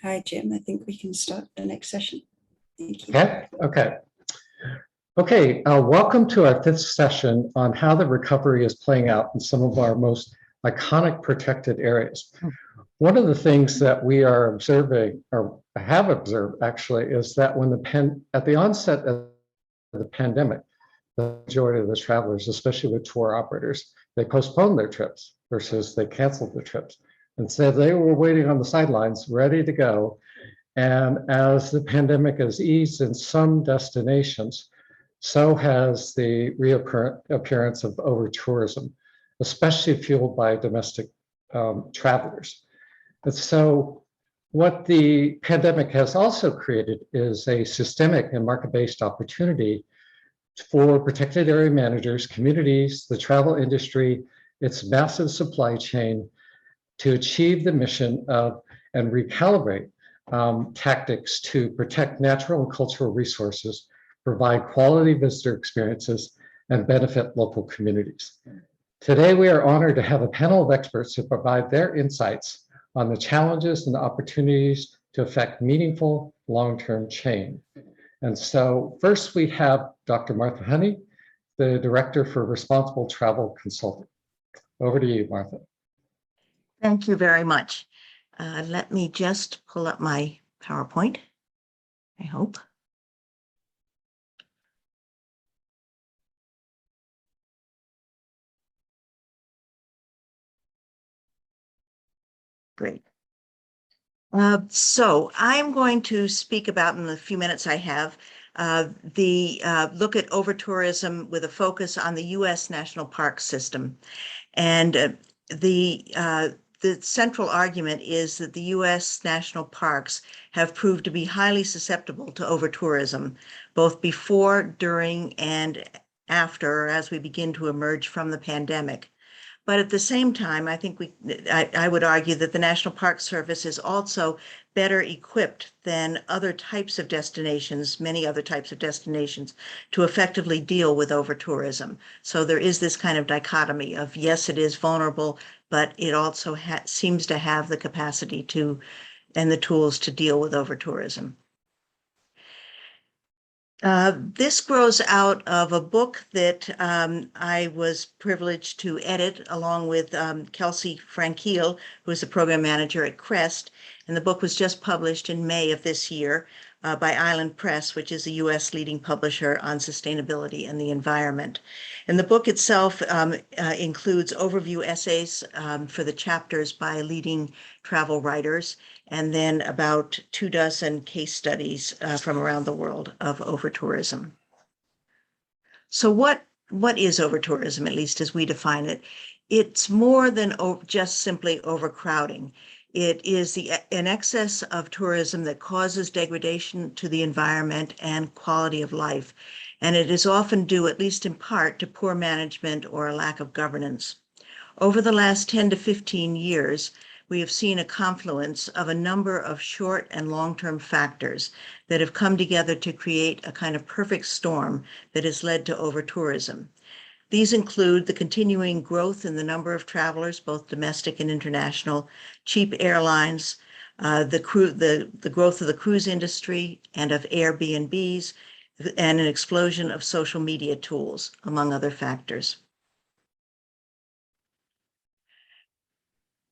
Hi, Jim. I think we can start the next session. Thank you. Okay. Welcome to our 5th session on how the recovery is playing out in some of our most iconic protected areas. One of the things that we are observing, or have observed actually, is that when at the onset of the pandemic, the majority of the travelers, especially with tour operators, they postponed their trips versus they canceled their trips. And so they were waiting on the sidelines, ready to go. And as the pandemic has eased in some destinations, so has the reappearance of overtourism, especially fueled by domestic travelers. And so what the pandemic has also created is a systemic and market-based opportunity for protected area managers, communities, the travel industry, its massive supply chain, to achieve the mission of and recalibrate tactics to protect natural and cultural resources, provide quality visitor experiences, and benefit local communities. Today, we are honored to have a panel of experts who provide their insights on the challenges and opportunities to affect meaningful long-term change. And so first we have Dr. Martha Honey, the Director for Responsible Travel Consulting. Over to you, Martha. Thank you very much. Let me just pull up my PowerPoint, I hope. Great. So I'm going to speak about, in the few minutes I have, look at overtourism with a focus on the U.S. national park system. And the central argument is that the U.S. national parks have proved to be highly susceptible to overtourism, both before, during, and after, as we begin to emerge from the pandemic. But at the same time, I think I would argue that the National Park Service is also better equipped than other types of destinations, many other types of destinations, to effectively deal with overtourism. So there is this kind of dichotomy of, yes, it is vulnerable, but it also seems to have the capacity to and the tools to deal with overtourism. This grows out of a book that I was privileged to edit along with Kelsey Frankiel, who is the program manager at CREST. And the book was just published in May of this year by Island Press, which is a U.S. leading publisher on sustainability and the environment. And the book itself includes overview essays for the chapters by leading travel writers, and then about 24 case studies from around the world of overtourism. So what is overtourism, at least as we define it? It's more than just simply overcrowding. It is an excess of tourism that causes degradation to the environment and quality of life. And it is often due, at least in part, to poor management or a lack of governance. Over the last 10 to 15 years, we have seen a confluence of a number of short and long-term factors that have come together to create a kind of perfect storm that has led to overtourism. These include the continuing growth in the number of travelers, both domestic and international, cheap airlines, the growth of the cruise industry and of Airbnbs, and an explosion of social media tools, among other factors.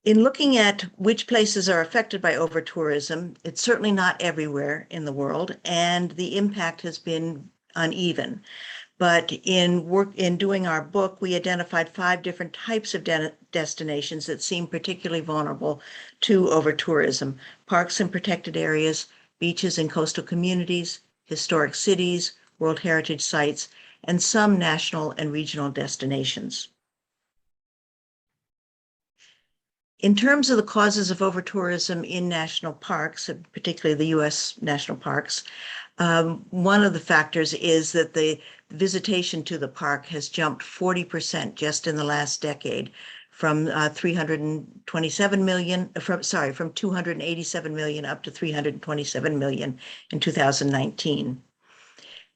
In looking at which places are affected by overtourism, it's certainly not everywhere in the world, and the impact has been uneven. But in doing our book, we identified 5 different types of destinations that seem particularly vulnerable to overtourism: parks and protected areas, beaches and coastal communities, historic cities, World Heritage sites, and some national and regional destinations. In terms of the causes of overtourism in national parks, particularly the U.S. national parks, one of the factors is that the visitation to the park has jumped 40% just in the last decade, from 327 million, from 287 million up to 327 million in 2019.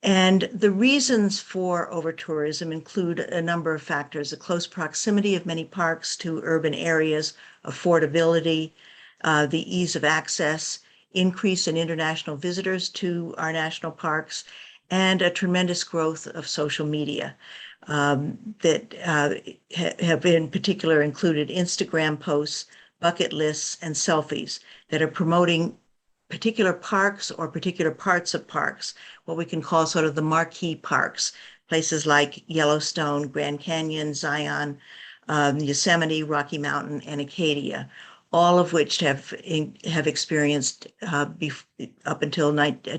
And the reasons for overtourism include a number of factors: the close proximity of many parks to urban areas, affordability, the ease of access, increase in international visitors to our national parks, and a tremendous growth of social media that have in particular included Instagram posts, bucket lists, and selfies that are promoting particular parks or particular parts of parks, what we can call sort of the marquee parks, places like Yellowstone, Grand Canyon, Zion, Yosemite, Rocky Mountain, and Acadia, all of which have experienced up until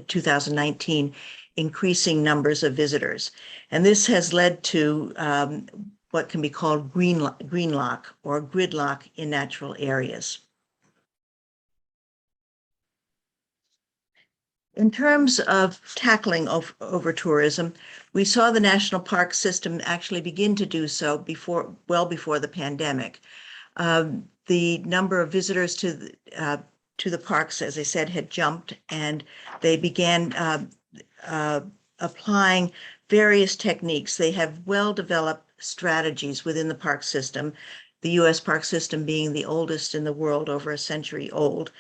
2019 increasing numbers of visitors. And this has led to what can be called greenlock or gridlock in natural areas. In terms of tackling over tourism, we saw the national park system actually begin to do so well before the pandemic. The number of visitors to the parks, as I said, had jumped, and they began applying various techniques. They have well-developed strategies within the park system, the US park system being the oldest in the world, over a century old.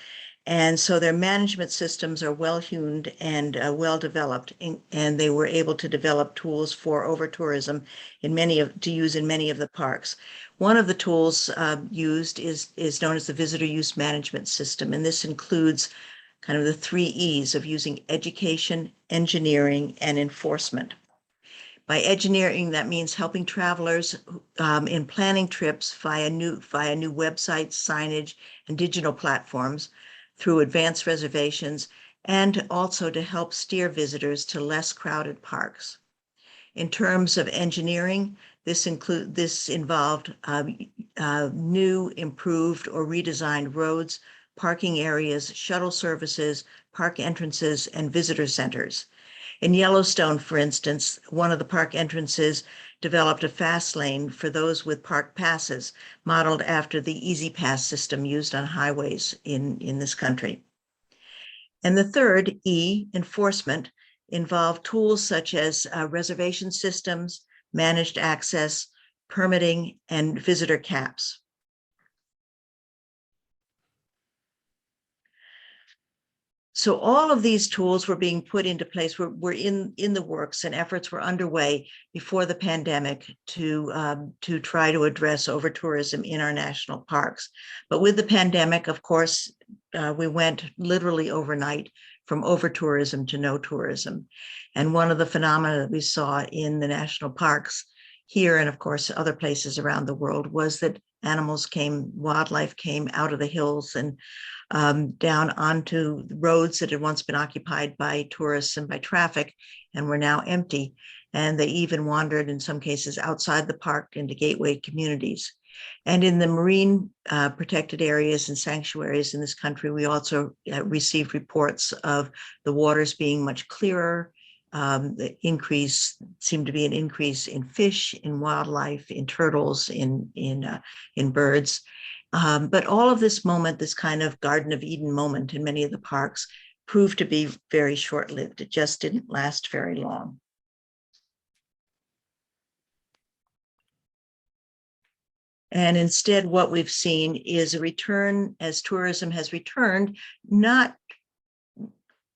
And so their management systems are well-hewned and well-developed, and they were able to develop tools for overtourism to use in many of the parks. One of the tools used is known as the Visitor Use Management System, and this includes kind of the 3 E's of using education, engineering, and enforcement. By engineering, that means helping travelers in planning trips via new websites, signage, and digital platforms, through advanced reservations, and also to help steer visitors to less crowded parks. In terms of engineering, this involved new, improved, or redesigned roads, parking areas, shuttle services, park entrances, and visitor centers. In Yellowstone, for instance, one of the park entrances developed a fast lane for those with park passes, modeled after the Easy Pass system used on highways in this country. And the third, E, enforcement, involved tools such as reservation systems, managed access, permitting, and visitor caps. So all of these tools were being put into place, were in the works, and efforts were underway before the pandemic to try to address overtourism in our national parks. But with the pandemic, of course, we went literally overnight from overtourism to no tourism. And one of the phenomena that we saw in the national parks here, and of course other places around the world, was that wildlife came out of the hills and down onto roads that had once been occupied by tourists and by traffic and were now empty. And they even wandered, in some cases, outside the park into gateway communities. And in the marine protected areas and sanctuaries in this country, we also received reports of the waters being much clearer. The increase seemed to be an increase in fish, in wildlife, in turtles, in birds. But all of this kind of Garden of Eden moment in many of the parks, proved to be very short-lived. It just didn't last very long. And instead, what we've seen is a return, as tourism has returned, not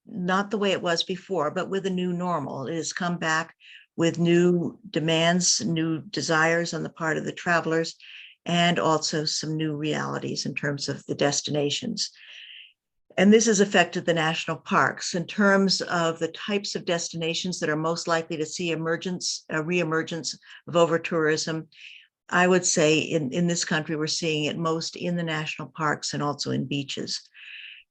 the way it was before, but with a new normal. It has come back with new demands, new desires on the part of the travelers, and also some new realities in terms of the destinations. And this has affected the national parks in terms of the types of destinations that are most likely to see reemergence of overtourism. I would say in this country, we're seeing it most in the national parks and also in beaches.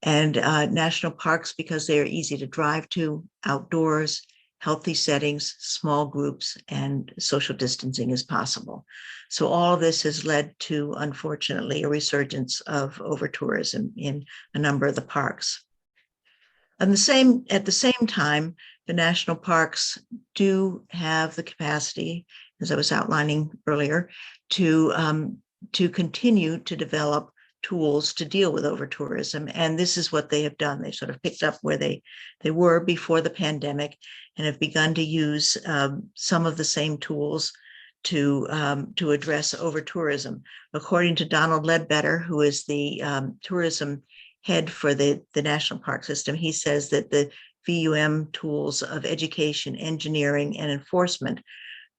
And national parks, because they are easy to drive to, outdoors, healthy settings, small groups, and social distancing is possible. So all of this has led to, unfortunately, a resurgence of overtourism in a number of the parks. And at the same time, the national parks do have the capacity, as I was outlining earlier, to to continue to develop tools to deal with overtourism. And this is what they have done. They sort of picked up where they were before the pandemic and have begun to use some of the same tools to address overtourism. According to Donald Ledbetter, who is the tourism head for the National Park System, he says that the VUM tools of education, engineering, and enforcement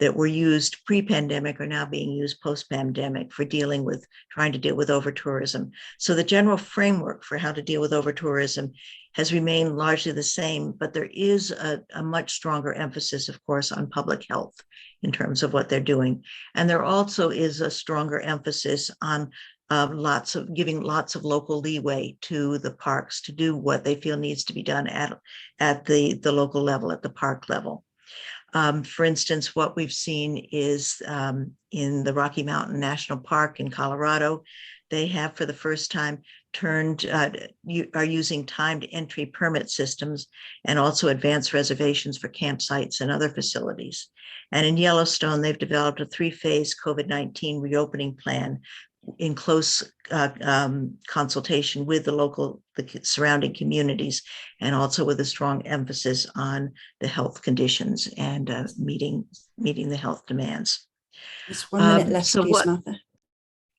that were used pre-pandemic are now being used post-pandemic for trying to deal with overtourism. So the general framework for how to deal with overtourism has remained largely the same, but there is a much stronger emphasis, of course, on public health in terms of what they're doing. And there also is a stronger emphasis on giving lots of local leeway to the parks to do what they feel needs to be done at the local level, at the park level. For instance, what we've seen is in the Rocky Mountain National Park in Colorado, they have for the first time are using timed entry permit systems and also advanced reservations for campsites and other facilities. And in Yellowstone, they've developed a 3-phase COVID-19 reopening plan in close consultation with the surrounding communities, and also with a strong emphasis on the health conditions and meeting the health demands. Just 1 minute left, please, Martha.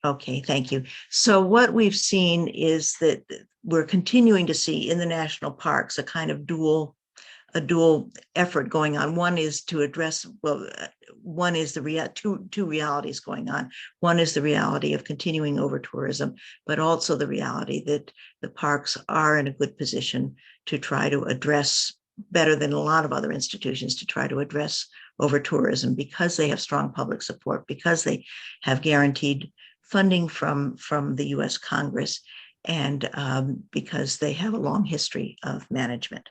Okay, thank you. So what we've seen is that we're continuing to see in the national parks a kind of dual effort going on. One is to address, one is two realities going on. One is the reality of continuing overtourism, but also the reality that the parks are in a good position to try to address, better than a lot of other institutions, to try to address overtourism because they have strong public support, because they have guaranteed funding from the US Congress, and because they have a long history of management.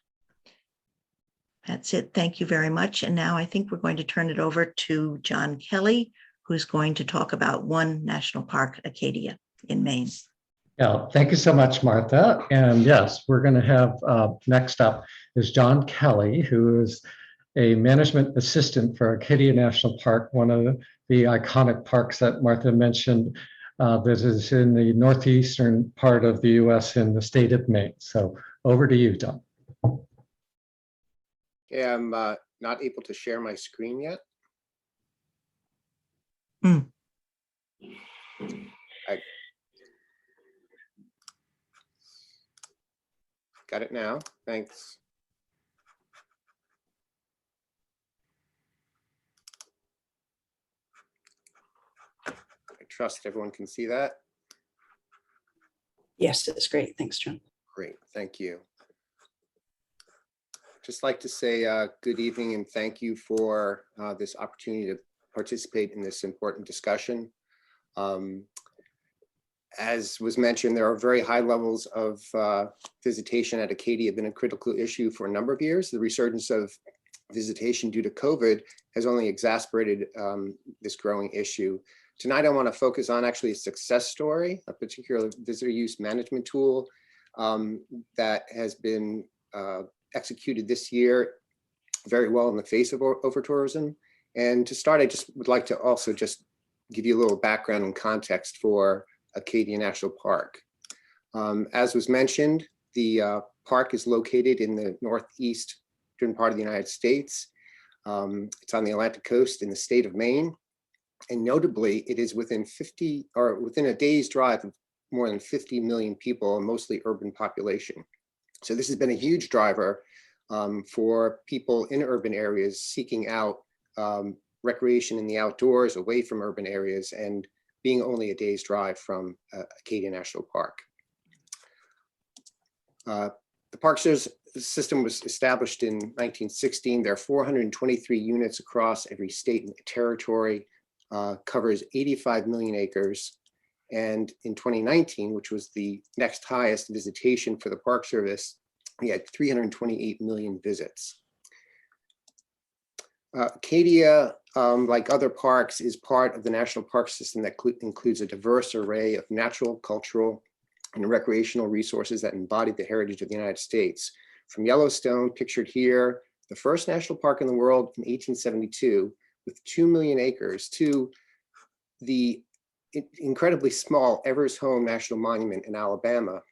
That's it. Thank you very much. And now I think we're going to turn it over to John Kelley, who's going to talk about One National Park, Acadia in Maine. Yeah, thank you so much, Martha. And yes, we're going to have next up is John Kelley, who is a management assistant for Acadia National Park, one of the iconic parks that Martha mentioned that is in the northeastern part of the US in the state of Maine. So over to you, John. Okay, I'm not able to share my screen yet. I got it now. Thanks. I trust everyone can see that. Yes, that's great. Thanks, John. Great, thank you. Just like to say good evening and thank you for this opportunity to participate in this important discussion. As was mentioned, there are very high levels of visitation at Acadia, have been a critical issue for a number of years. The resurgence of visitation due to COVID has only exacerbated this growing issue. Tonight, I want to focus on actually a success story, a particular visitor use management tool that has been executed this year very well in the face of overtourism. And to start, I just would like to also just give you a little background and context for Acadia National Park. As was mentioned, the park is located in the northeastern part of the United States. It's on the Atlantic coast in the state of Maine. And notably, it is within a day's drive of more than 50 million people, a mostly urban population. So this has been a huge driver for people in urban areas seeking out recreation in the outdoors away from urban areas and being only a day's drive from Acadia National Park. The park system was established in 1916. There are 423 units across every state and territory, covers 85 million acres. And in 2019, which was the next highest visitation for the Park Service, we had 328 million visits. Acadia, like other parks, is part of the National Park System that includes a diverse array of natural, cultural, and recreational resources that embody the heritage of the United States. From Yellowstone, pictured here, the first national park in the world in 1872, with 2 million acres, to the incredibly small Evers Home National Monument in Alabama,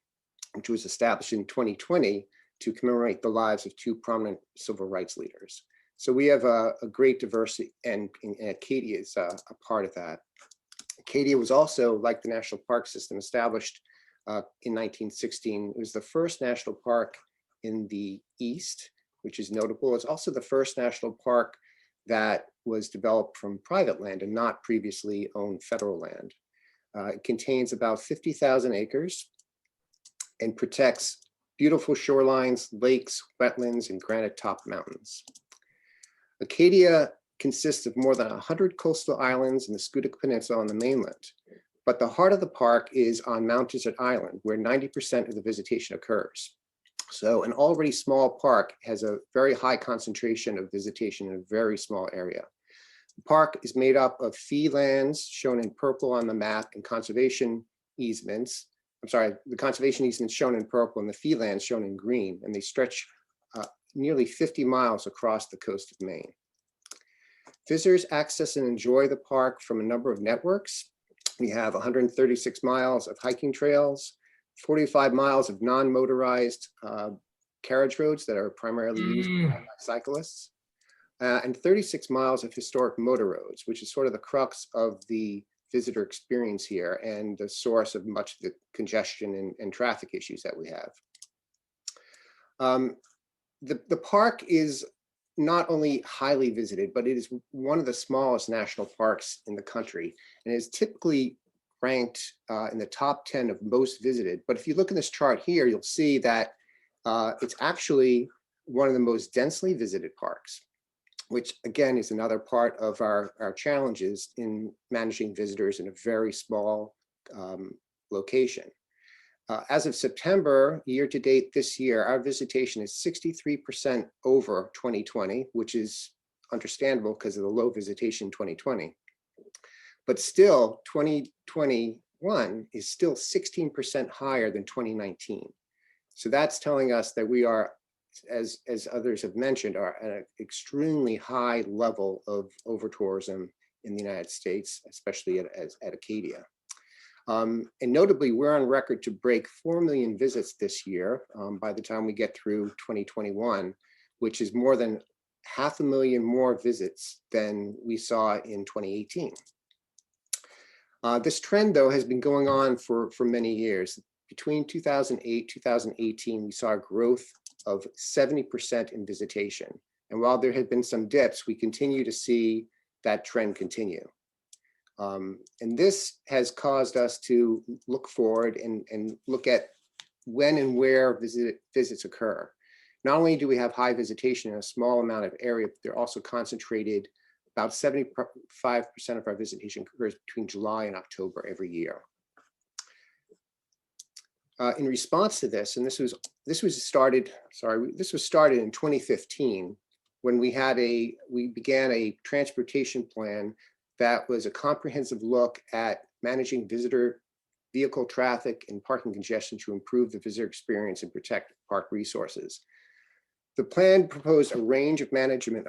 which was established in 2020 to commemorate the lives of two prominent civil rights leaders. So we have a great diversity, and Acadia is a part of that. Acadia was also, like the National Park System, established in 1916. It was the first national park in the East, which is notable. It's also the first national park that was developed from private land and not previously owned federal land. It contains about 50,000 acres and protects beautiful shorelines, lakes, wetlands, and granite-topped mountains. Acadia consists of more than 100 coastal islands in the Schoodic Peninsula on the mainland, but the heart of the park is on Mount Desert Island, where 90% of the visitation occurs. So an already small park has a very high concentration of visitation in a very small area. The park is made up of fee lands, shown in purple on the map, and conservation easements. I'm sorry, the conservation easements shown in purple and the fee lands shown in green, and they stretch nearly 50 miles across the coast of Maine. Visitors access and enjoy the park from a number of networks. We have 136 miles of hiking trails, 45 miles of non-motorized carriage roads that are primarily used by cyclists, and 36 miles of historic motor roads, which is sort of the crux of the visitor experience here and the source of much of the congestion and traffic issues that we have. The park is not only highly visited, but it is one of the smallest national parks in the country, and is typically ranked in the top 10 of most visited. But if you look in this chart here, you'll see that it's actually one of the most densely visited parks, which again is another part of our challenges in managing visitors in a very small location. As of September, year to date this year, our visitation is 63% over 2020, which is understandable because of the low visitation in 2020. But still, 2021 is still 16% higher than 2019. So that's telling us that we are, as others have mentioned, are at an extremely high level of over-tourism in the United States, especially at Acadia. And notably, we're on record to break 4 million visits this year by the time we get through 2021, which is more than 500,000 more visits than we saw in 2018. This trend, though, has been going on for many years. Between 2008, 2018, we saw a growth of 70% in visitation. And while there have been some dips, we continue to see that trend continue. And this has caused us to look forward and look at when and where visits occur. Not only do we have high visitation in a small amount of area, but they're also concentrated. About 75% of our visitation occurs between July and October every year. In response to this, and this was started in 2015 when we began a transportation plan that was a comprehensive look at managing visitor vehicle traffic and parking congestion to improve the visitor experience and protect park resources. The plan proposed a range of management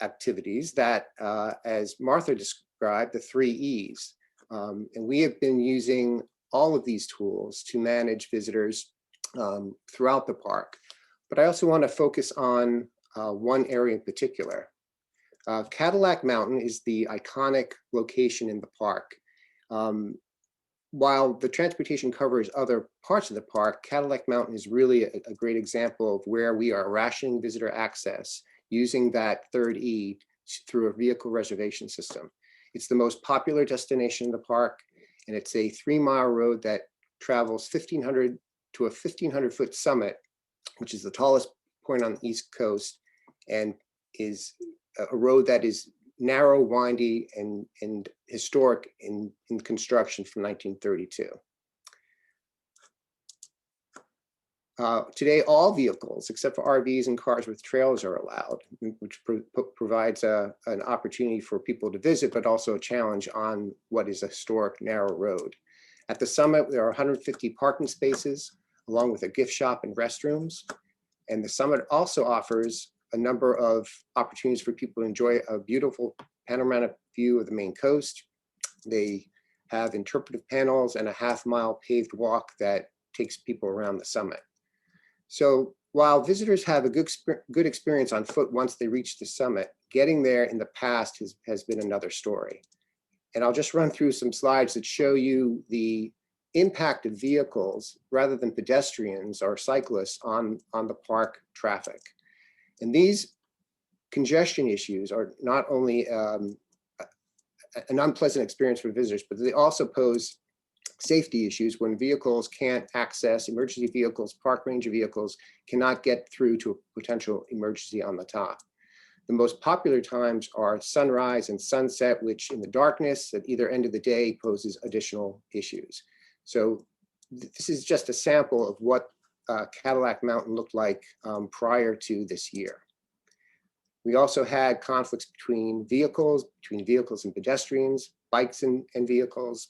activities that, as Martha described, the 3 E's. And we have been using all of these tools to manage visitors throughout the park. But I also want to focus on one area in particular. Cadillac Mountain is the iconic location in the park. While the transportation covers other parts of the park, Cadillac Mountain is really a great example of where we are rationing visitor access using that 3rd E through a vehicle reservation system. It's the most popular destination in the park, and it's a 3-mile road that travels 1,500 to a 1,500-foot summit, which is the tallest point on the East Coast, and is a road that is narrow, windy, and historic in construction from 1932. Today, all vehicles, except for RVs and cars with trailers, are allowed, which provides an opportunity for people to visit, but also a challenge on what is a historic, narrow road. At the summit, there are 150 parking spaces, along with a gift shop and restrooms. And the summit also offers a number of opportunities for people to enjoy a beautiful panoramic view of the Maine coast. They have interpretive panels and a half-mile paved walk that takes people around the summit. So while visitors have a good experience on foot once they reach the summit, getting there in the past has been another story. And I'll just run through some slides that show you the impact of vehicles rather than pedestrians or cyclists on the park traffic. And these congestion issues are not only an unpleasant experience for visitors, but they also pose safety issues when vehicles can't access, emergency vehicles, park ranger vehicles cannot get through to a potential emergency on the top. The most popular times are sunrise and sunset, which in the darkness at either end of the day poses additional issues. So this is just a sample of what Cadillac Mountain looked like prior to this year. We also had conflicts between vehicles and pedestrians, bikes and vehicles.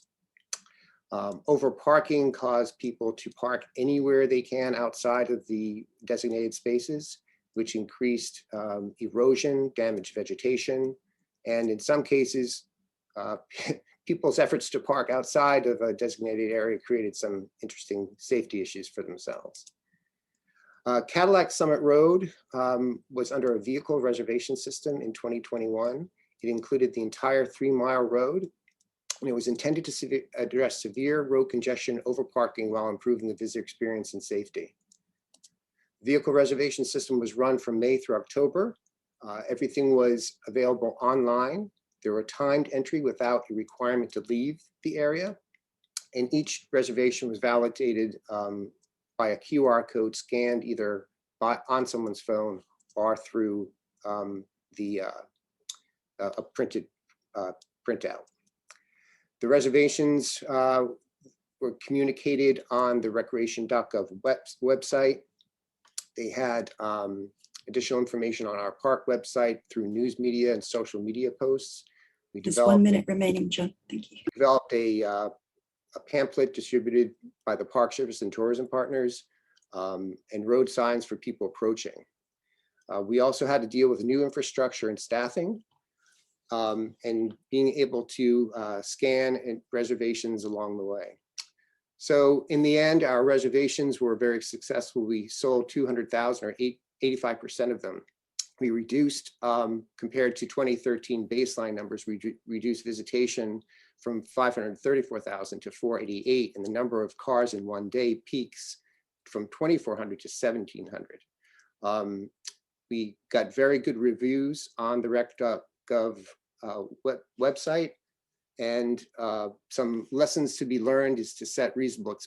Over parking caused people to park anywhere they can outside of the designated spaces, which increased erosion, damaged vegetation, and in some cases, people's efforts to park outside of a designated area created some interesting safety issues for themselves. Cadillac Summit Road was under a vehicle reservation system in 2021. It included the entire 3-mile road, and it was intended to address severe road congestion, overparking while improving the visitor experience and safety. Vehicle reservation system was run from May through October. Everything was available online. There were timed entry without a requirement to leave the area. And each reservation was validated by a QR code scanned either on someone's phone or through a printed printout. The reservations were communicated on the recreation.gov website. They had additional information on our park website through news media and social media posts. We There's 1 minute remaining, John. Thank you. Developed a pamphlet distributed by the Park Service and tourism partners and road signs for people approaching. We also had to deal with new infrastructure and staffing and being able to scan reservations along the way. So in the end, our reservations were very successful. We sold 200,000 or 85% of them. We reduced, compared to 2013 baseline numbers, we reduced visitation from 534,000 to 488, and the number of cars in one day peaks from 2,400 to 1,700. We got very good reviews on the rec.gov website, and some lessons to be learned is to set reasonable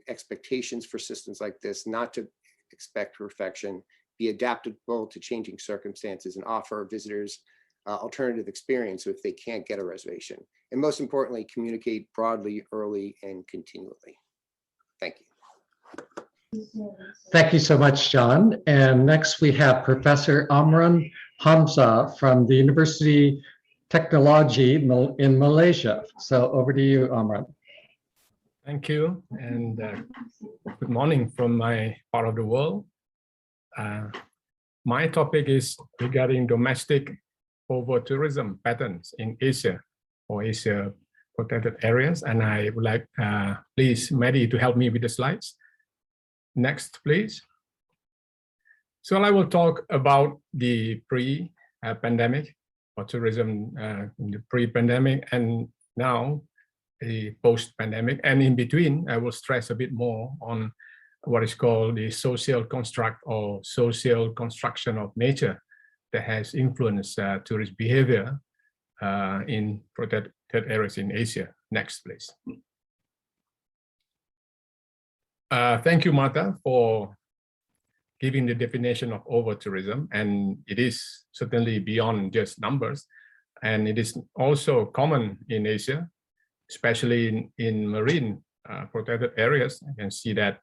expectations for systems like this, not to expect perfection, be adaptable to changing circumstances, and offer visitors alternative experience if they can't get a reservation. And most importantly, communicate broadly, early, and continually. Thank you. Thank you so much, John. And next we have Professor Amran Hamzah from the University Technology in Malaysia. So over to you, Amran. Thank you, and good morning from my part of the world. My topic is regarding domestic overtourism patterns in Asia or Asia protected areas, and I would like, please, Maddie, to help me with the slides. Next, please. So I will talk about the pre-pandemic or tourism in the pre-pandemic and now the post-pandemic, and in between, I will stress a bit more on what is called the social construct or social construction of nature that has influenced tourist behavior in protected areas in Asia. Next, please. Thank you, Martha, for giving the definition of overtourism, and it is certainly beyond just numbers, and it is also common in Asia, especially in marine protected areas. You can see that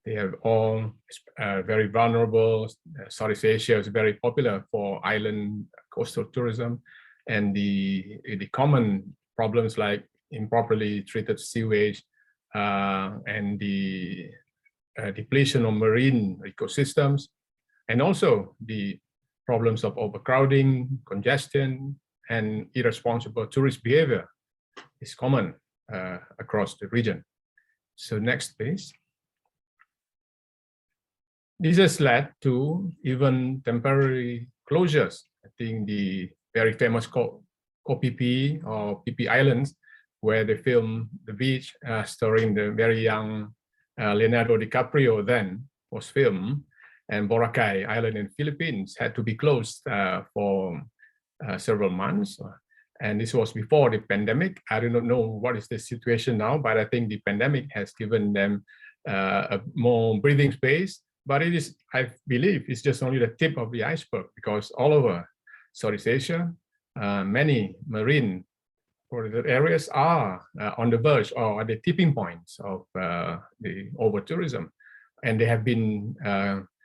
they have all very vulnerable. Southeast Asia is very popular for island coastal tourism, and the common problems like improperly treated sewage and the depletion of marine ecosystems, and also the problems of overcrowding, congestion, and irresponsible tourist behavior is common across the region. So next, please. This has led to even temporary closures. I think the very famous Koh-Phi or Phi Islands, where they filmed the beach starring the very young Leonardo DiCaprio then was filmed, and Boracay Island in Philippines had to be closed for several months. And this was before the pandemic. I do not know what is the situation now, but I think the pandemic has given them a more breathing space. But it is, I believe, it's just only the tip of the iceberg, because all over Southeast Asia, many marine protected areas are on the verge or at the tipping points of the overtourism. And there have been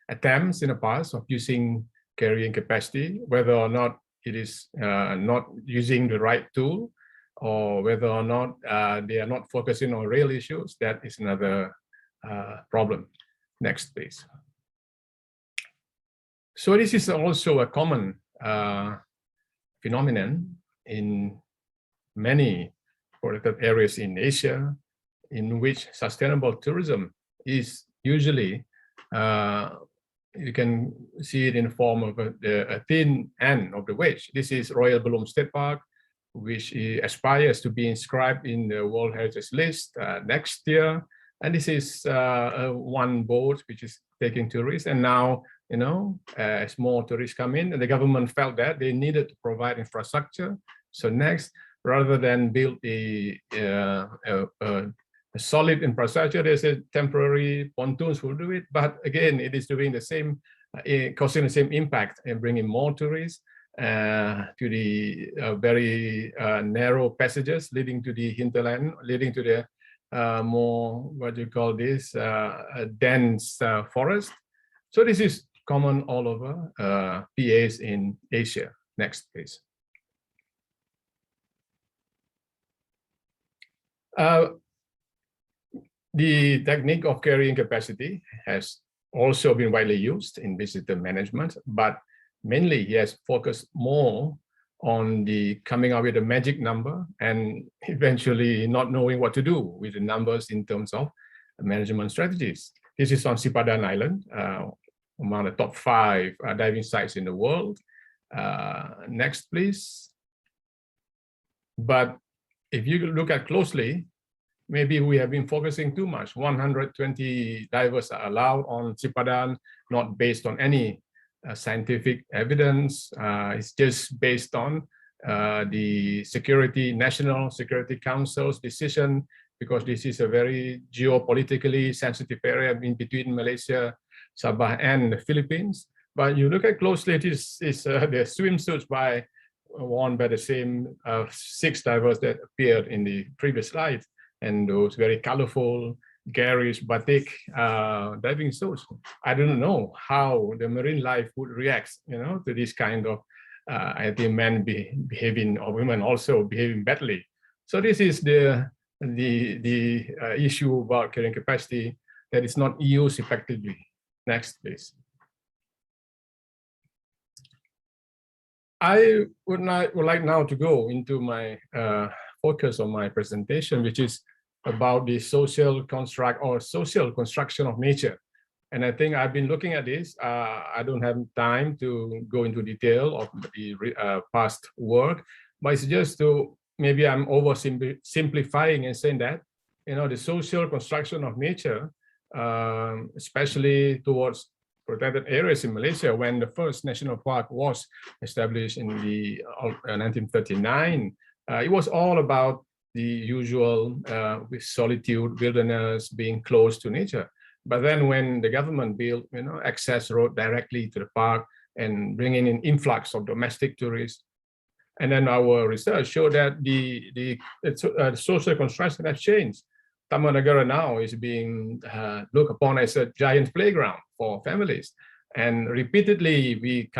attempts in the past of using carrying capacity, whether or not it is not using the right tool, or whether or not they are not focusing on real issues. That is another problem. Next, please. So this is also a common phenomenon in many protected areas in Asia, in which sustainable tourism is usually, you can see it in the form of a thin end of the wedge. This is Royal Bloom State Park, which aspires to be inscribed in the World Heritage List next year. And this is one boat which is taking tourists. And now, you know, as more tourists come in, and the government felt that they needed to provide infrastructure. So next, rather than build a solid infrastructure, there's a temporary pontoons will do it. But again, it is doing the same, causing the same impact and bringing more tourists to the very narrow passages leading to the hinterland, leading to the more, what do you call this, dense forest. So this is common all over PAs in Asia. Next, please. The technique of carrying capacity has also been widely used in visitor management, but mainly he has focused more on the coming up with a magic number and eventually not knowing what to do with the numbers in terms of management strategies. This is on Sipadan Island, among the top 5 diving sites in the world. Next, please. But if you look at closely, maybe we have been focusing too much. 120 divers are allowed on Sipadan, not based on any scientific evidence. It's just based on the National Security Council's decision, because this is a very geopolitically sensitive area in between Malaysia, Sabah, and the Philippines. But you look at closely, it is the swimsuits worn by the same 6 divers that appeared in the previous slide, and those very colorful, garish batik diving suits. I don't know how the marine life would react, you know, to this kind of, I think, men behaving, or women also behaving badly. So this is the issue about carrying capacity that is not used effectively. Next, please. I would like now to go into my focus on my presentation, which is about the social construction of nature. And I think I've been looking at this. I don't have time to go into detail of the past work, but it's just to, maybe I'm oversimplifying and saying that, you know, the social construction of nature, especially towards protected areas in Malaysia, when the first national park was established in the 1939, it was all about the usual with solitude, wilderness, being close to nature. But then when the government built, you know, access road directly to the park and bringing in influx of domestic tourists, and then our research showed that the social construction has changed. Taman Negara now is being looked upon as a giant playground for families, and repeatedly we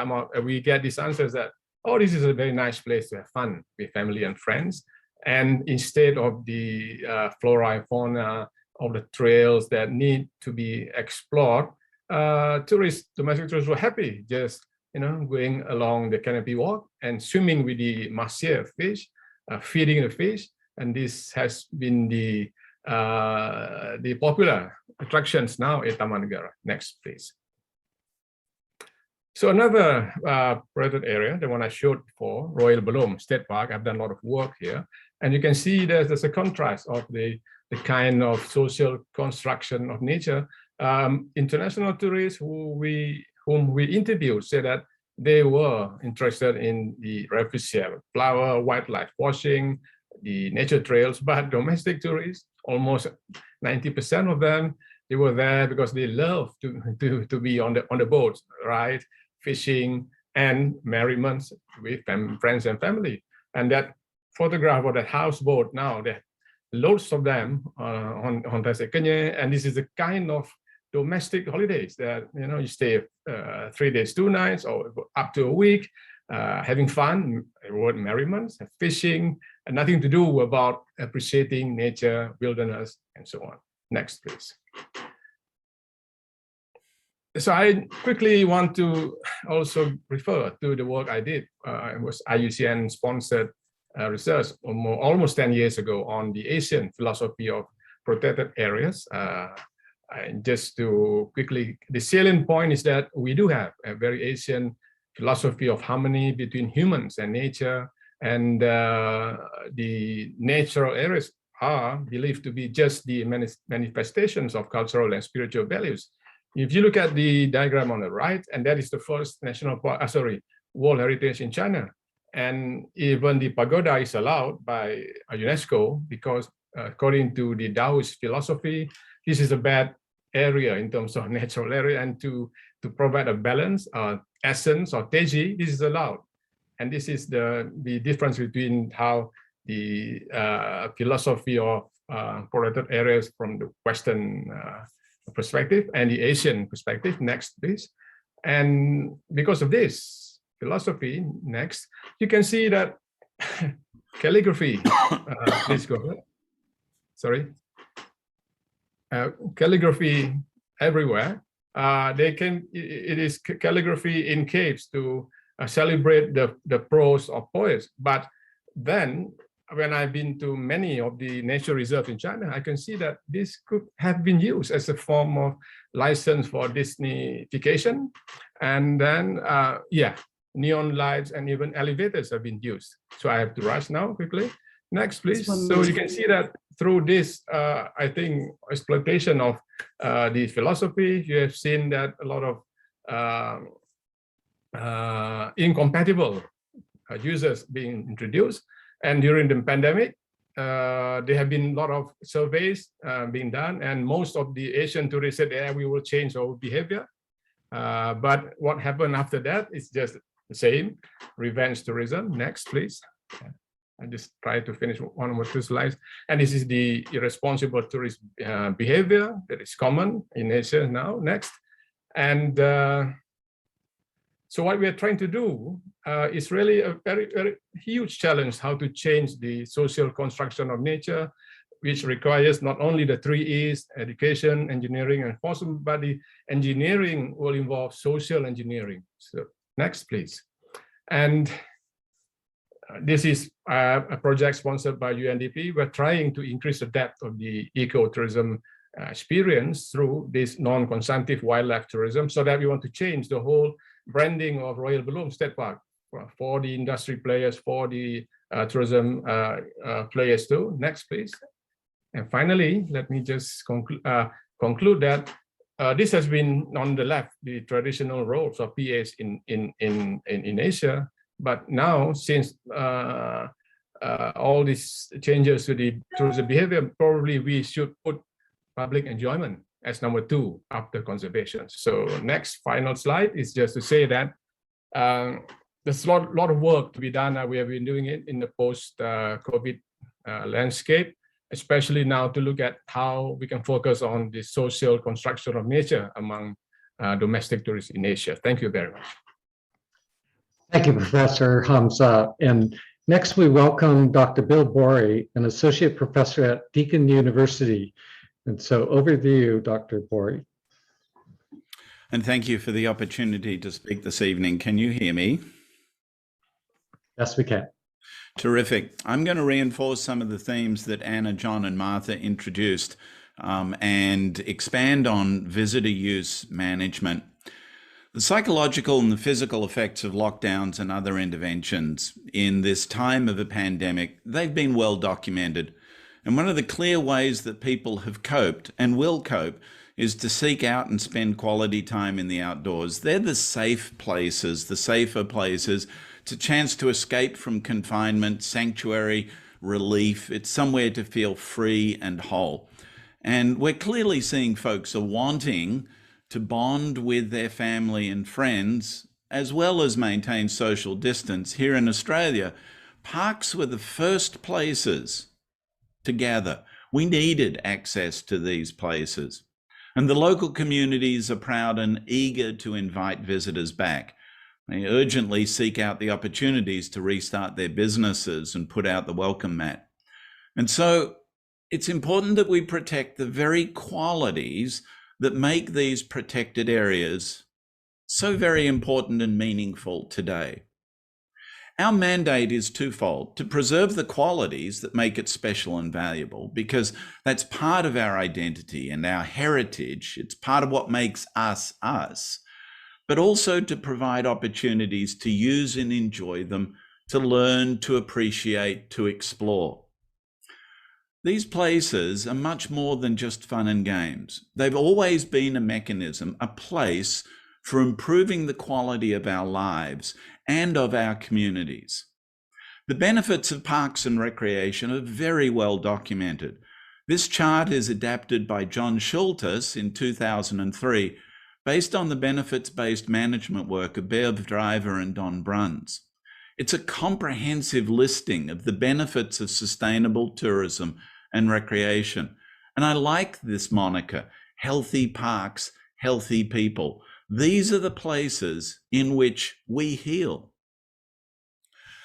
get these answers that, oh, this is a very nice place to have fun with family and friends. And instead of the flora and fauna of the trails that need to be explored, domestic tourists were happy just, you know, going along the canopy walk and swimming with the mahseer fish, feeding the fish, and this has been the popular attractions now at Taman Negara. Next, please. So another protected area, the one I showed before, Royal Belum State Park. I've done a lot of work here, and you can see there's a contrast of the kind of social construction of nature. International tourists whom we interviewed said that they were interested in the refuge, flower, wildlife watching, the nature trails, but domestic tourists, almost 90% of them, they were there because they love to be on the boats, right? Fishing and merriments with friends and family. And that photograph of that houseboat now, there are loads of them on Tasik Kenya, and this is the kind of domestic holidays that you stay 3 days, 2 nights, or up to a week, having fun, merriments, fishing, and nothing to do about appreciating nature, wilderness, and so on. Next, please. So I quickly want to also refer to the work I did. It was IUCN sponsored research almost 10 years ago on the Asian philosophy of protected areas. And just to quickly, the salient point is that we do have a very Asian philosophy of harmony between humans and nature, and the natural areas are believed to be just the manifestations of cultural and spiritual values. If you look at the diagram on the right, and that is the first national park, World Heritage in China, and even the pagoda is allowed by UNESCO because according to the Taoist philosophy, this is a bad area in terms of natural area, and to provide a balance, essence or teji, this is allowed. And this is the difference between how the philosophy of protected areas from the Western perspective and the Asian perspective. Next, please. And because of this philosophy, next, you can see that calligraphy, please go ahead. Sorry. Calligraphy everywhere. It is calligraphy in caves to celebrate the prose of poets. But then when I've been to many of the nature reserves in China, I can see that this could have been used as a form of license for Disneyfication. And then, neon lights and even elevators have been used. So I have to rush now quickly. Next, please. So you can see that through this, I think, exploitation of the philosophy, you have seen that a lot of incompatible users being introduced. And during the pandemic, there have been a lot of surveys being done, and most of the Asian tourists said, yeah, we will change our behavior. But what happened after that is just the same, revenge tourism. Next, please. I just try to finish 1 or 2 slides. And this is the irresponsible tourist behavior that is common in Asia now. Next. And so what we are trying to do is really a very, very huge challenge, how to change the social construction of nature, which requires not only the 3 E's, education, engineering, and enforcement, but the engineering will involve social engineering. So next, please. And this is a project sponsored by UNDP. We're trying to increase the depth of the ecotourism experience through this non-consumptive wildlife tourism, so that we want to change the whole branding of Royal Belum State Park for the industry players, for the tourism players too. Next, please. And finally, let me just conclude that this has been on the left, the traditional roles of PAs in Asia. But now, since all these changes to the tourism behavior, probably we should put public enjoyment as number 2 after conservation. So next, final slide is just to say that there's a lot of work to be done. We have been doing it in the post-COVID landscape, especially now to look at how we can focus on the social construction of nature among domestic tourists in Asia. Thank you very much. Thank you, Professor Hamzah. And next we welcome Dr. Bill Borrie, an associate professor at Deakin University. And so over to you, Dr. Borrie. And thank you for the opportunity to speak this evening. Can you hear me? Yes, we can. Terrific. I'm going to reinforce some of the themes that Anna, John, and Martha introduced and expand on visitor use management. The psychological and the physical effects of lockdowns and other interventions in this time of a pandemic, they've been well documented. And one of the clear ways that people have coped and will cope is to seek out and spend quality time in the outdoors. They're the safe places, the safer places. It's a chance to escape from confinement, sanctuary, relief. It's somewhere to feel free and whole. And we're clearly seeing folks are wanting to bond with their family and friends, as well as maintain social distance. Here in Australia, parks were the first places to gather. We needed access to these places. And the local communities are proud and eager to invite visitors back. They urgently seek out the opportunities to restart their businesses and put out the welcome mat. And so it's important that we protect the very qualities that make these protected areas so very important and meaningful today. Our mandate is twofold: to preserve the qualities that make it special and valuable, because that's part of our identity and our heritage. It's part of what makes us us, but also to provide opportunities to use and enjoy them, to learn, to appreciate, to explore. These places are much more than just fun and games. They've always been a mechanism, a place for improving the quality of our lives and of our communities. The benefits of parks and recreation are very well documented. This chart is adapted by John Schultes in 2003, based on the benefits-based management work of Bev Driver and Don Bruns. It's a comprehensive listing of the benefits of sustainable tourism and recreation. And I like this moniker: healthy parks, healthy people. These are the places in which we heal.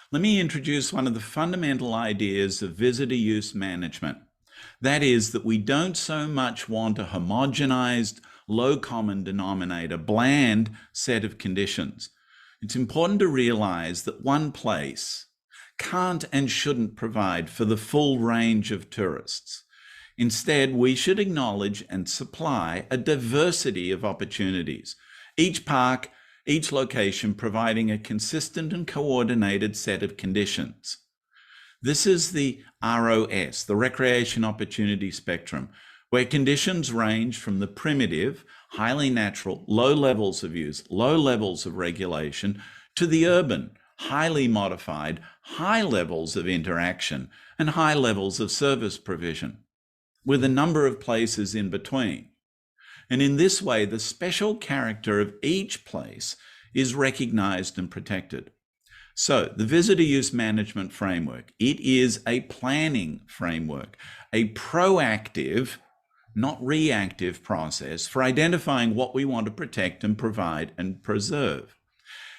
Let me introduce one of the fundamental ideas of visitor use management. That is that we don't so much want a homogenized, low common denominator, bland set of conditions. It's important to realize that one place can't and shouldn't provide for the full range of tourists. Instead, we should acknowledge and supply a diversity of opportunities. Each park, each location providing a consistent and coordinated set of conditions. This is the ROS, the Recreation Opportunity Spectrum, where conditions range from the primitive, highly natural, low levels of use, low levels of regulation, to the urban, highly modified, high levels of interaction and high levels of service provision, with a number of places in between. And in this way, the special character of each place is recognized and protected. So the visitor use management framework, it is a planning framework, a proactive, not reactive process for identifying what we want to protect and provide and preserve.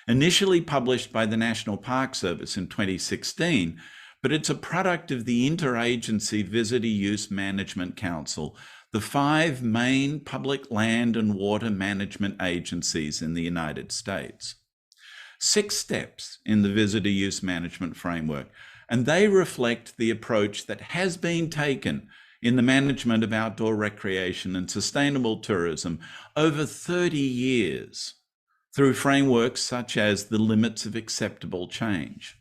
Initially published by the National Park Service in 2016, but it's a product of the Interagency Visitor Use Management Council, the 5 main public land and water management agencies in the United States. 6 steps in the visitor use management framework, and they reflect the approach that has been taken in the management of outdoor recreation and sustainable tourism over 30 years through frameworks such as the limits of acceptable change.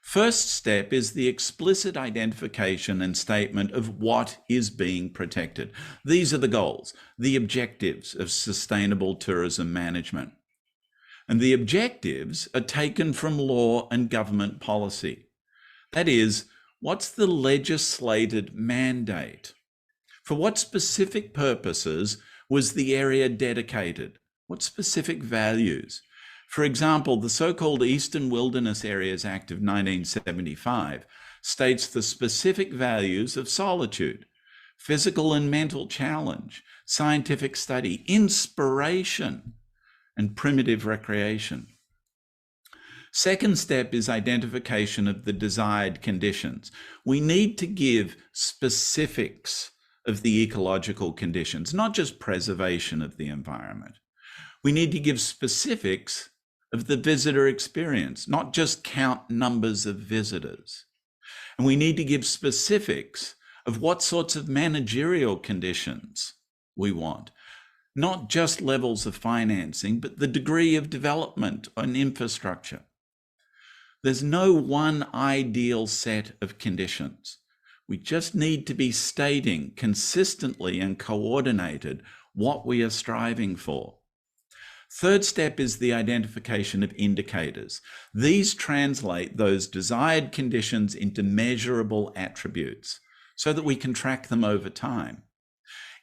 First step is the explicit identification and statement of what is being protected. These are the goals, the objectives of sustainable tourism management. And the objectives are taken from law and government policy. That is, what's the legislated mandate? For what specific purposes was the area dedicated? What specific values? For example, the so-called Eastern Wilderness Areas Act of 1975 states the specific values of solitude, physical and mental challenge, scientific study, inspiration, and primitive recreation. Second step is identification of the desired conditions. We need to give specifics of the ecological conditions, not just preservation of the environment. We need to give specifics of the visitor experience, not just count numbers of visitors. And we need to give specifics of what sorts of managerial conditions we want, not just levels of financing, but the degree of development and infrastructure. There's no one ideal set of conditions. We just need to be stating consistently and coordinated what we are striving for. Third step is the identification of indicators. These translate those desired conditions into measurable attributes so that we can track them over time.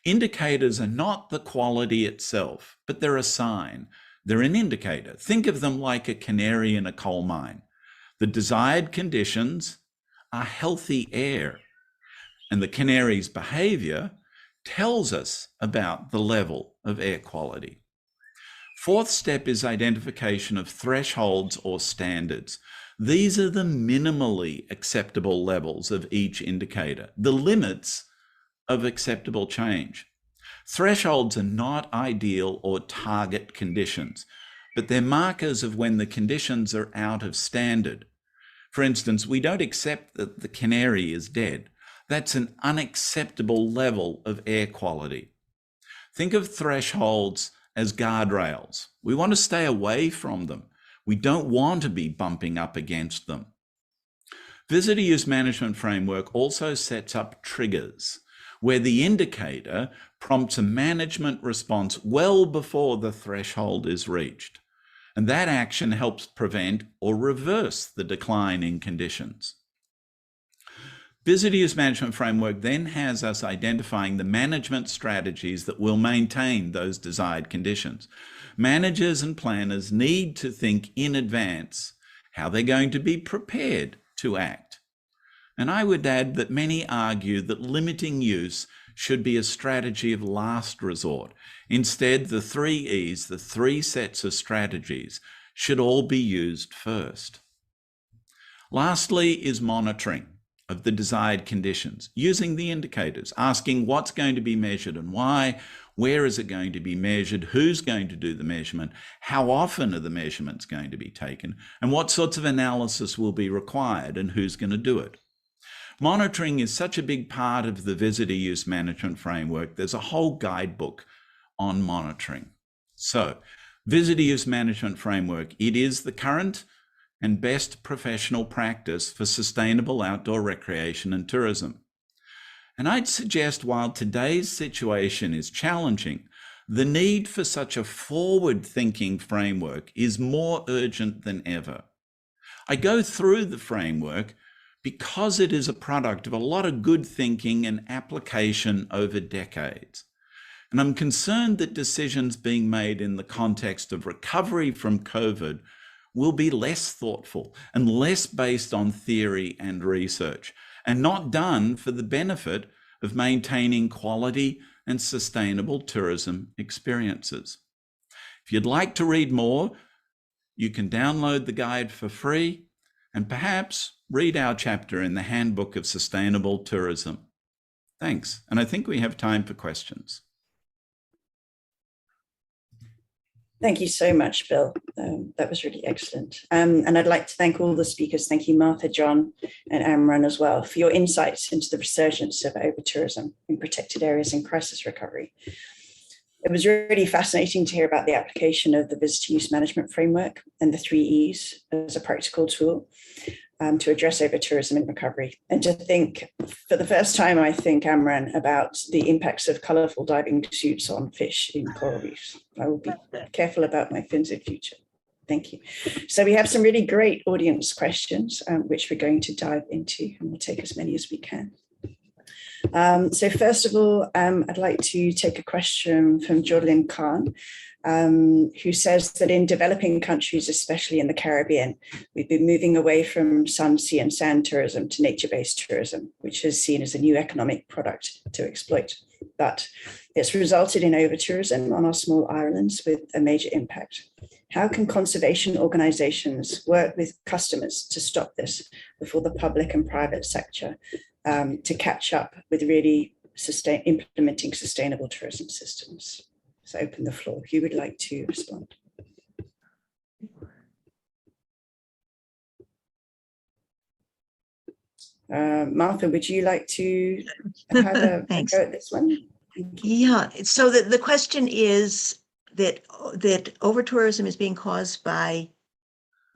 Indicators are not the quality itself, but they're a sign. They're an indicator. Think of them like a canary in a coal mine. The desired conditions are healthy air, and the canary's behaviour tells us about the level of air quality. Fourth step is identification of thresholds or standards. These are the minimally acceptable levels of each indicator, the limits of acceptable change. Thresholds are not ideal or target conditions, but they're markers of when the conditions are out of standard. For instance, we don't accept that the canary is dead. That's an unacceptable level of air quality. Think of thresholds as guardrails. We want to stay away from them. We don't want to be bumping up against them. Visitor Use Management Framework also sets up triggers, where the indicator prompts a management response well before the threshold is reached. And that action helps prevent or reverse the decline in conditions. Visitor Use Management Framework then has us identifying the management strategies that will maintain those desired conditions. Managers and planners need to think in advance how they're going to be prepared to act. And I would add that many argue that limiting use should be a strategy of last resort. Instead, the 3 E's, the 3 sets of strategies, should all be used first. Lastly is monitoring of the desired conditions, using the indicators, asking what's going to be measured and why, where is it going to be measured, who's going to do the measurement, how often are the measurements going to be taken, and what sorts of analysis will be required and who's going to do it. Monitoring is such a big part of the Visitor Use Management Framework. There's a whole guidebook on monitoring. So, Visitor Use Management Framework, it is the current and best professional practice for sustainable outdoor recreation and tourism. And I'd suggest while today's situation is challenging, the need for such a forward-thinking framework is more urgent than ever. I go through the framework because it is a product of a lot of good thinking and application over decades. And I'm concerned that decisions being made in the context of recovery from COVID will be less thoughtful and less based on theory and research, and not done for the benefit of maintaining quality and sustainable tourism experiences. If you'd like to read more, you can download the guide for free and perhaps read our chapter in the Handbook of Sustainable Tourism. Thanks, and I think we have time for questions. Thank you so much, Bill. That was really excellent. And I'd like to thank all the speakers. Thank you, Martha, John, and Amran as well, for your insights into the resurgence of overtourism in protected areas and crisis recovery. It was really fascinating to hear about the application of the Visitor Use Management Framework and the 3 E's as a practical tool to address overtourism in recovery. And to think, for the first time, I think, Amran, about the impacts of colourful diving suits on fish in coral reefs. I will be careful about my fins in future. Thank you. So we have some really great audience questions, which we're going to dive into, and we'll take as many as we can. So first of all, I'd like to take a question from Jordan Khan, who says that in developing countries, especially in the Caribbean, we've been moving away from sun, sea and sand tourism to nature-based tourism, which is seen as a new economic product to exploit. But it's resulted in over-tourism on our small islands with a major impact. How can conservation organizations work with customers to stop this before the public and private sector to catch up with really implementing sustainable tourism systems? So open the floor. Who would like to respond? Martha, would you like to have a Thanks. go at this one? Yeah, so the question is that overtourism is being caused by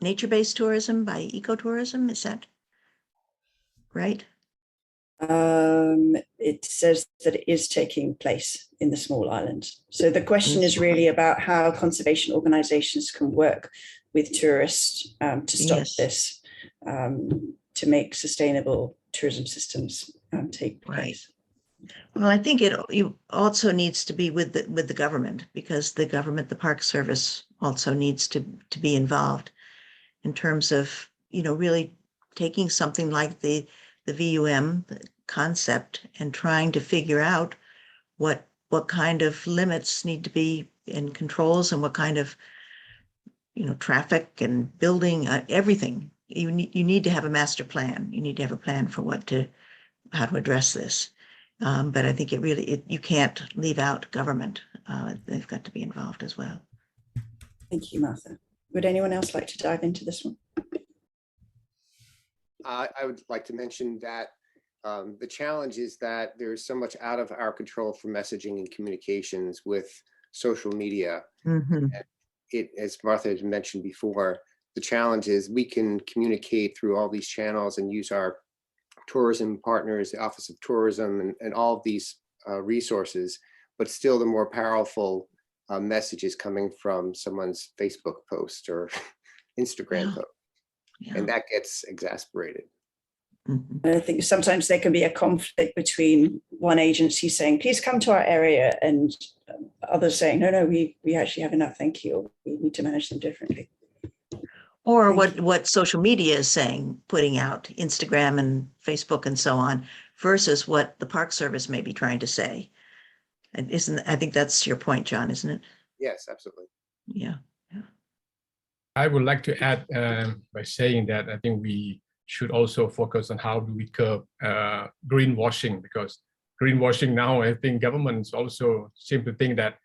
nature-based tourism, by ecotourism, is that right? It says that it is taking place in the small islands. So the question is really about how conservation organizations can work with tourists to stop this, to make sustainable tourism systems take place. Well, I think it also needs to be with the government, because the government, the Park Service, also needs to be involved in terms of, you know, really taking something like the VUM concept and trying to figure out what kind of limits need to be in controls, and what kind of, you know, traffic and building, everything. You need to have a master plan. You need to have a plan for how to address this. But I think you can't leave out government. They've got to be involved as well. Thank you, Martha. Would anyone else like to dive into this one? I would like to mention that the challenge is that there's so much out of our control for messaging and communications with social media. As Martha has mentioned before, the challenge is we can communicate through all these channels and use our tourism partners, the Office of Tourism, and all of these resources, but still the more powerful message is coming from someone's Facebook post or Instagram post. And that gets exasperated. I think sometimes there can be a conflict between one agency saying, please come to our area, and others saying, no, we actually have enough, thank you. Or we need to manage them differently. Or what social media is saying, putting out Instagram and Facebook and so on, versus what the Park Service may be trying to say. And I think that's your point, John, isn't it? Yes, absolutely. Yeah. I would like to add by saying that I think we should also focus on how do we curb greenwashing, because greenwashing now, I think governments also seem to think that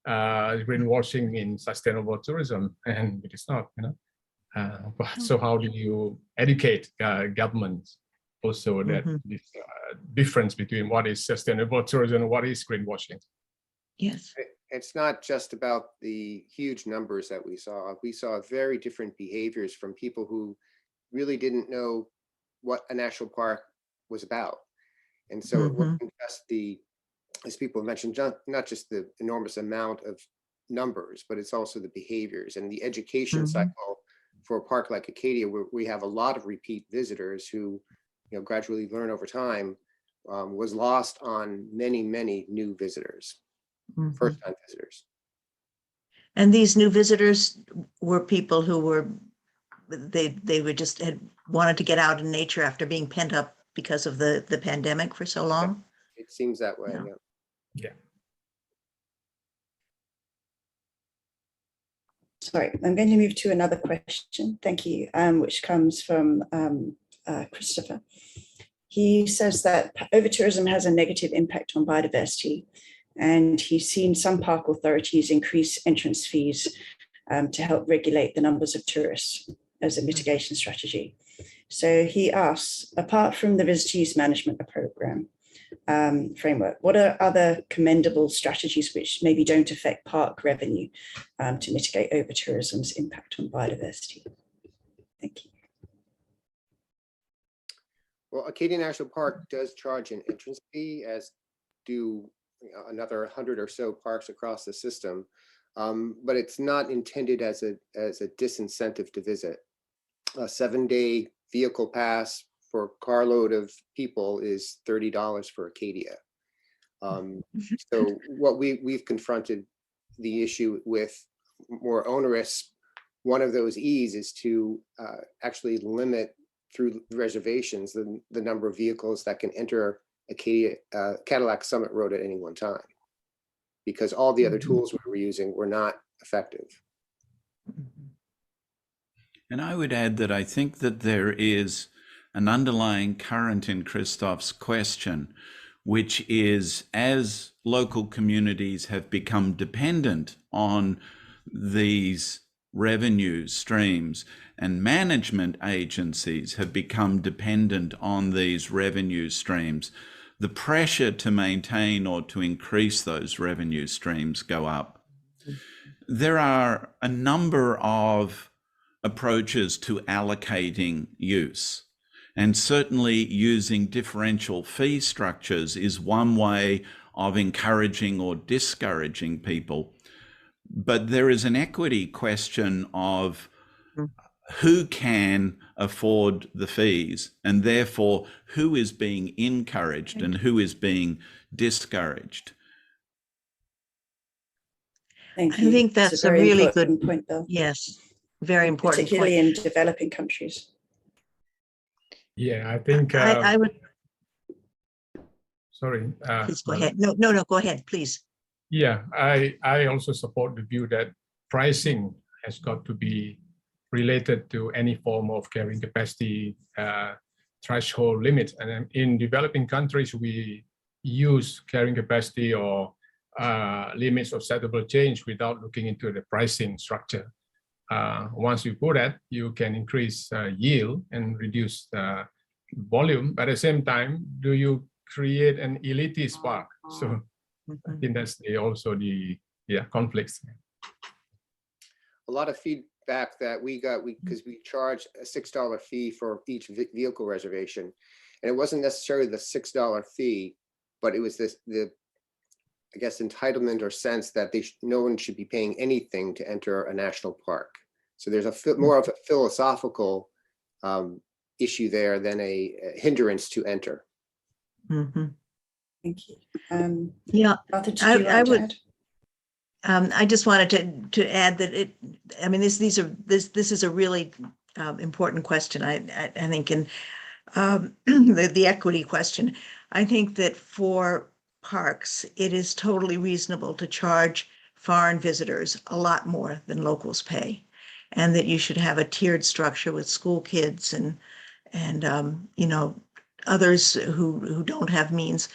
greenwashing means sustainable tourism, and it is not, you know. So how do you educate governments also that this difference between what is sustainable tourism and what is greenwashing? Yes. It's not just about the huge numbers that we saw. We saw very different behaviors from people who really didn't know what a national park was about. And so it wasn't just as people have mentioned, not just the enormous amount of numbers, but it's also the behaviors and the education cycle for a park like Acadia, where we have a lot of repeat visitors who, you know, gradually learn over time, was lost on many, many new visitors. First-time visitors. And these new visitors were people who were, they were just had wanted to get out in nature after being pent up because of the pandemic for so long. It seems that way. Yeah. Sorry, I'm going to move to another question. Thank you, which comes from Christopher. He says that overtourism has a negative impact on biodiversity, and he's seen some park authorities increase entrance fees to help regulate the numbers of tourists as a mitigation strategy. So he asks, apart from the visitor use management program framework, what are other commendable strategies which maybe don't affect park revenue to mitigate overtourism's impact on biodiversity? Thank you. Well, Acadia National Park does charge an entrance fee, as do another 100 or so parks across the system, but it's not intended as a disincentive to visit. A 7-day vehicle pass for a carload of people is $30 for Acadia. So what we've confronted the issue with more onerous, one of those E's is to actually limit through reservations the number of vehicles that can enter Acadia Cadillac Summit Road at any one time, because all the other tools we were using were not effective. And I would add that I think that there is an underlying current in Christoph's question, which is, as local communities have become dependent on these revenue streams, and management agencies have become dependent on these revenue streams, the pressure to maintain or to increase those revenue streams go up. There are a number of approaches to allocating use, and certainly using differential fee structures is one way of encouraging or discouraging people. But there is an equity question of who can afford the fees, and therefore who is being encouraged and who is being discouraged. Thank you. I think that's a very really important good point, Bill. Yes, very important Particularly point. in developing countries. Yeah, I think. I would Sorry. please go ahead. No, go ahead, please. Yeah, I also support the view that pricing has got to be related to any form of carrying capacity threshold limit. And in developing countries, we use carrying capacity or limits of settable change without looking into the pricing structure. Once you do that, you can increase yield and reduce volume. But at the same time, do you create an elitist park? So I think that's also the conflicts. A lot of feedback that we got, because we charged a $6 fee for each vehicle reservation, and it wasn't necessarily the $6 fee, but it was the I guess entitlement or sense that no one should be paying anything to enter a national park. So there's more of a philosophical issue there than a hindrance to enter. Mm-hmm. Thank you. Yeah, Martha, did you I like to would. add? I just wanted to add that this is a really important question. I think, and the equity question. I think that for parks, it is totally reasonable to charge foreign visitors a lot more than locals pay, and that you should have a tiered structure with school kids and others who don't have means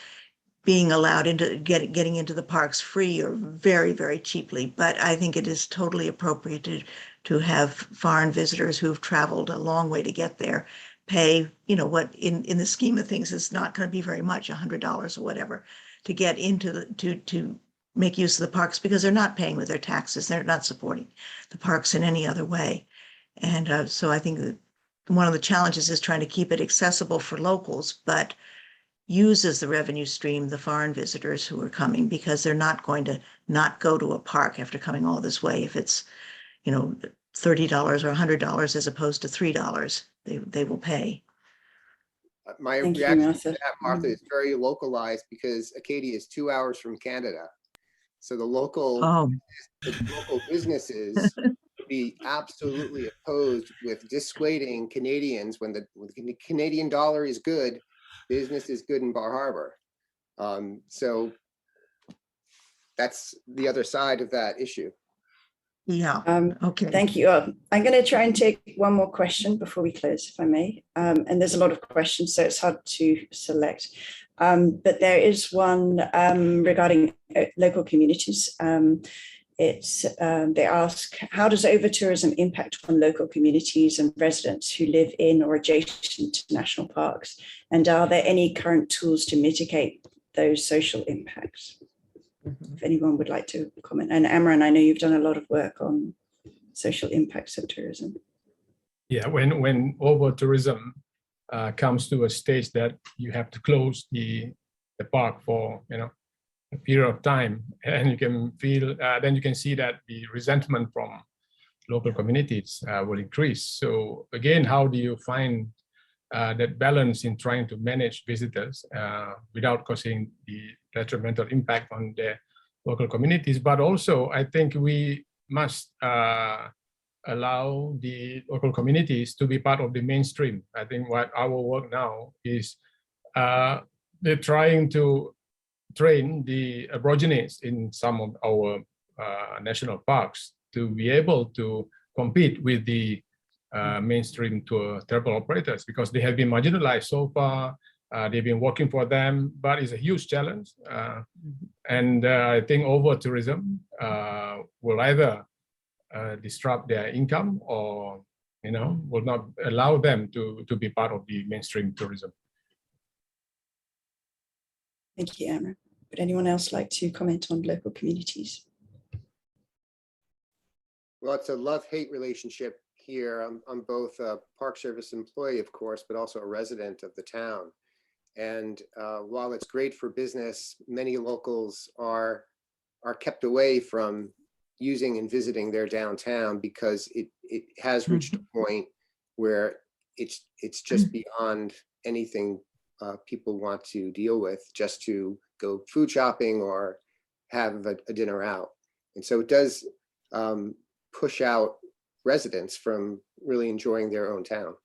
being allowed into getting into the parks free or very, very cheaply. But I think it is totally appropriate to have foreign visitors who've traveled a long way to get there pay, what in the scheme of things is not going to be very much, $100 or whatever, to get into to make use of the parks, because they're not paying with their taxes. They're not supporting the parks in any other way. And so I think that one of the challenges is trying to keep it accessible for locals, but uses the revenue stream the foreign visitors who are coming, because they're not going to not go to a park after coming all this way if it's $30 or $100 as opposed to $3 they will pay. My Thank you, reaction Martha. to that, Martha, is very localized, because Acadia is 2 hours from Canada. So the local businesses would be absolutely opposed with dissuading Canadians when the Canadian dollar is good, business is good in Bar Harbor. So that's the other side of that issue. Yeah. Okay. Thank you. I'm going to try and take one more question before we close, if I may. And there's a lot of questions, so it's hard to select. But there is one regarding local communities. They ask, how does overtourism impact on local communities and residents who live in or adjacent to national parks? And are there any current tools to mitigate those social impacts? If anyone would like to comment. And Amran, I know you've done a lot of work on social impacts of tourism. Yeah, when overtourism comes to a stage that you have to close the park for a period of time, and you can feel, then you can see that the resentment from local communities will increase. So again, how do you find that balance in trying to manage visitors without causing the detrimental impact on the local communities? But also, I think we must allow the local communities to be part of the mainstream. I think what our work now is they're trying to train the Aborigines in some of our national parks to be able to compete with the mainstream travel operators, because they have been marginalized so far. They've been working for them, but it's a huge challenge. And I think overtourism will either disrupt their income, or will not allow them to be part of the mainstream tourism. Thank you, Amran. Would anyone else like to comment on local communities? Well, it's a love-hate relationship here. I'm both a Park Service employee, of course, but also a resident of the town. And while it's great for business, many locals are kept away from using and visiting their downtown because it has reached a point where it's just beyond anything people want to deal with, just to go food shopping or have a dinner out. And so it does push out residents from really enjoying their own town.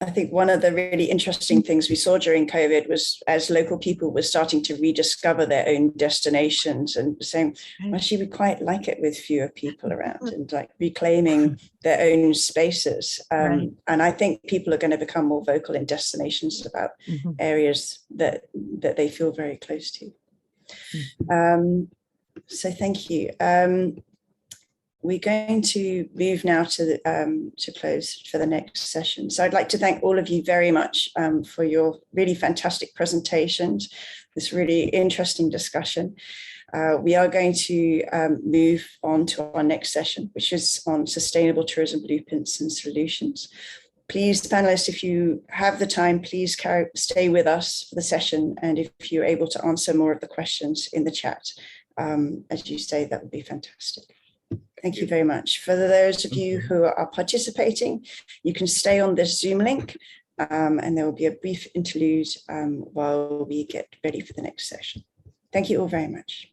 I think one of the really interesting things we saw during COVID was as local people were starting to rediscover their own destinations and saying, actually, we quite like it with fewer people around, and like reclaiming their own spaces. And I think people are going to become more vocal in destinations about areas that they feel very close to. So thank you. We're going to move now to close for the next session. So I'd like to thank all of you very much for your really fantastic presentations, this really interesting discussion. We are going to move on to our next session, which is on sustainable tourism blueprints and solutions. Please, panelists, if you have the time, please stay with us for the session. And if you're able to answer more of the questions in the chat, as you say, that would be fantastic. Thank you very much. For those of you who are participating, you can stay on this Zoom link and there will be a brief interlude while we get ready for the next session. Thank you all very much.